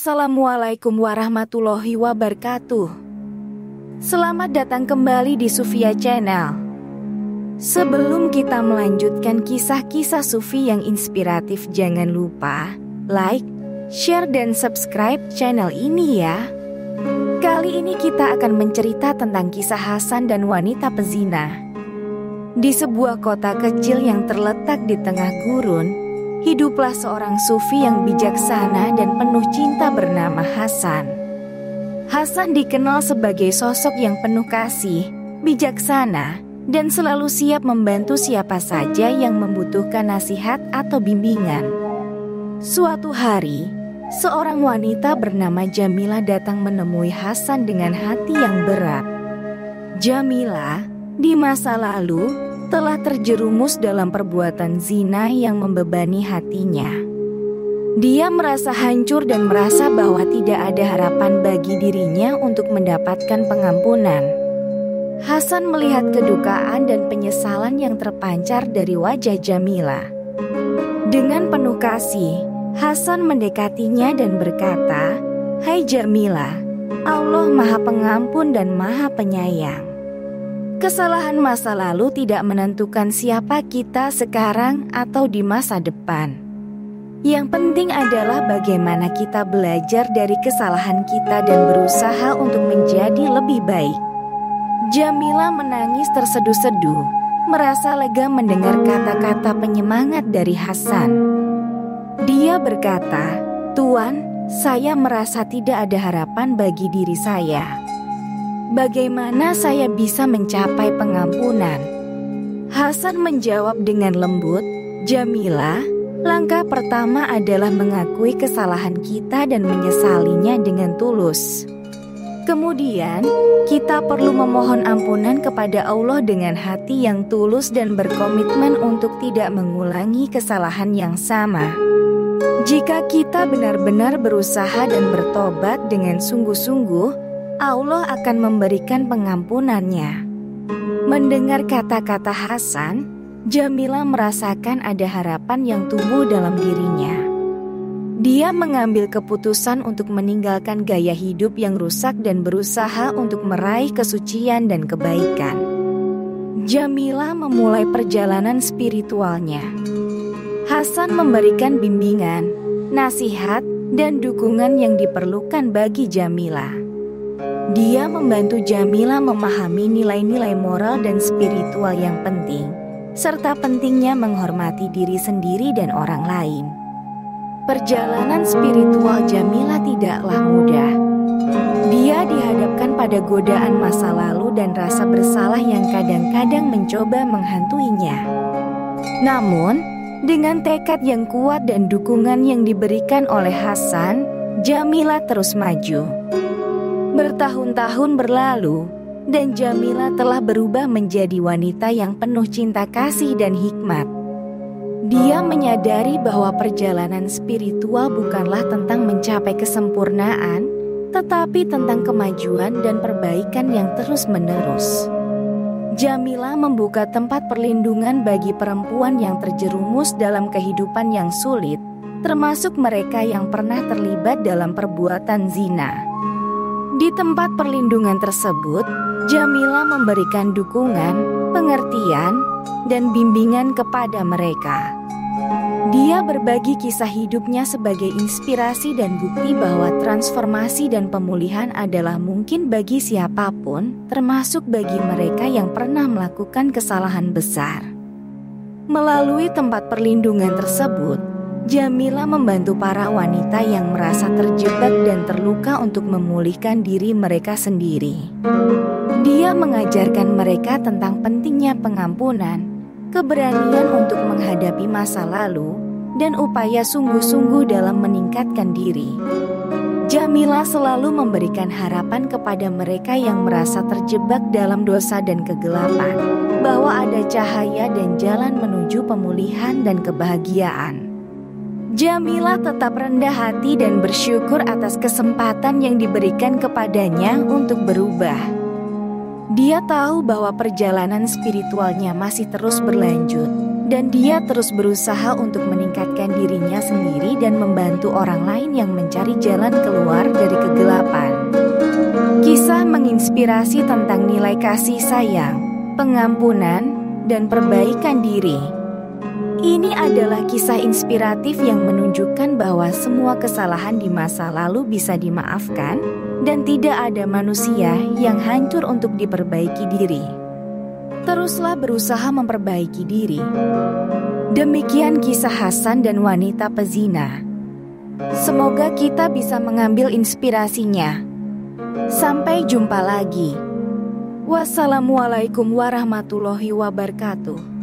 Assalamualaikum warahmatullahi wabarakatuh. Selamat datang kembali di Sufia Channel. Sebelum kita melanjutkan kisah-kisah Sufi yang inspiratif, jangan lupa like, share, dan subscribe channel ini ya. Kali ini kita akan mencerita tentang kisah Hasan dan wanita pezina. Di sebuah kota kecil yang terletak di tengah gurun, hiduplah seorang sufi yang bijaksana dan penuh cinta bernama Hasan. Hasan dikenal sebagai sosok yang penuh kasih, bijaksana, dan selalu siap membantu siapa saja yang membutuhkan nasihat atau bimbingan. Suatu hari, seorang wanita bernama Jamilah datang menemui Hasan dengan hati yang berat. Jamilah di masa lalu telah terjerumus dalam perbuatan zina yang membebani hatinya. Dia merasa hancur dan merasa bahwa tidak ada harapan bagi dirinya untuk mendapatkan pengampunan. Hasan melihat kedukaan dan penyesalan yang terpancar dari wajah Jamilah. Dengan penuh kasih, Hasan mendekatinya dan berkata, "Hai Jamilah, Allah Maha Pengampun dan Maha Penyayang. Kesalahan masa lalu tidak menentukan siapa kita sekarang atau di masa depan. Yang penting adalah bagaimana kita belajar dari kesalahan kita dan berusaha untuk menjadi lebih baik." Jamilah menangis terseduh-seduh, merasa lega mendengar kata-kata penyemangat dari Hasan. Dia berkata, "Tuan, saya merasa tidak ada harapan bagi diri saya. Bagaimana saya bisa mencapai pengampunan?" Hasan menjawab dengan lembut, "Jamilah, langkah pertama adalah mengakui kesalahan kita dan menyesalinya dengan tulus. Kemudian, kita perlu memohon ampunan kepada Allah dengan hati yang tulus dan berkomitmen untuk tidak mengulangi kesalahan yang sama. Jika kita benar-benar berusaha dan bertobat dengan sungguh-sungguh, Allah akan memberikan pengampunannya." Mendengar kata-kata Hasan, Jamilah merasakan ada harapan yang tumbuh dalam dirinya. Dia mengambil keputusan untuk meninggalkan gaya hidup yang rusak dan berusaha untuk meraih kesucian dan kebaikan. Jamilah memulai perjalanan spiritualnya. Hasan memberikan bimbingan, nasihat, dan dukungan yang diperlukan bagi Jamilah. Dia membantu Jamilah memahami nilai-nilai moral dan spiritual yang penting, serta pentingnya menghormati diri sendiri dan orang lain. Perjalanan spiritual Jamilah tidaklah mudah. Dia dihadapkan pada godaan masa lalu dan rasa bersalah yang kadang-kadang mencoba menghantuinya. Namun, dengan tekad yang kuat dan dukungan yang diberikan oleh Hasan, Jamilah terus maju. Bertahun-tahun berlalu, dan Jamilah telah berubah menjadi wanita yang penuh cinta kasih dan hikmat. Dia menyadari bahwa perjalanan spiritual bukanlah tentang mencapai kesempurnaan, tetapi tentang kemajuan dan perbaikan yang terus-menerus. Jamilah membuka tempat perlindungan bagi perempuan yang terjerumus dalam kehidupan yang sulit, termasuk mereka yang pernah terlibat dalam perbuatan zina. Di tempat perlindungan tersebut, Jamilah memberikan dukungan, pengertian, dan bimbingan kepada mereka. Dia berbagi kisah hidupnya sebagai inspirasi dan bukti bahwa transformasi dan pemulihan adalah mungkin bagi siapapun, termasuk bagi mereka yang pernah melakukan kesalahan besar. Melalui tempat perlindungan tersebut, Jamilah membantu para wanita yang merasa terjebak dan terluka untuk memulihkan diri mereka sendiri. Dia mengajarkan mereka tentang pentingnya pengampunan, keberanian untuk menghadapi masa lalu, dan upaya sungguh-sungguh dalam meningkatkan diri. Jamilah selalu memberikan harapan kepada mereka yang merasa terjebak dalam dosa dan kegelapan, bahwa ada cahaya dan jalan menuju pemulihan dan kebahagiaan. Jamilah tetap rendah hati dan bersyukur atas kesempatan yang diberikan kepadanya untuk berubah. Dia tahu bahwa perjalanan spiritualnya masih terus berlanjut, dan dia terus berusaha untuk meningkatkan dirinya sendiri dan membantu orang lain yang mencari jalan keluar dari kegelapan. Kisah menginspirasi tentang nilai kasih sayang, pengampunan, dan perbaikan diri. Ini adalah kisah inspiratif yang menunjukkan bahwa semua kesalahan di masa lalu bisa dimaafkan dan tidak ada manusia yang hancur untuk diperbaiki diri. Teruslah berusaha memperbaiki diri. Demikian kisah Hasan dan wanita pezina. Semoga kita bisa mengambil inspirasinya. Sampai jumpa lagi. Wassalamualaikum warahmatullahi wabarakatuh.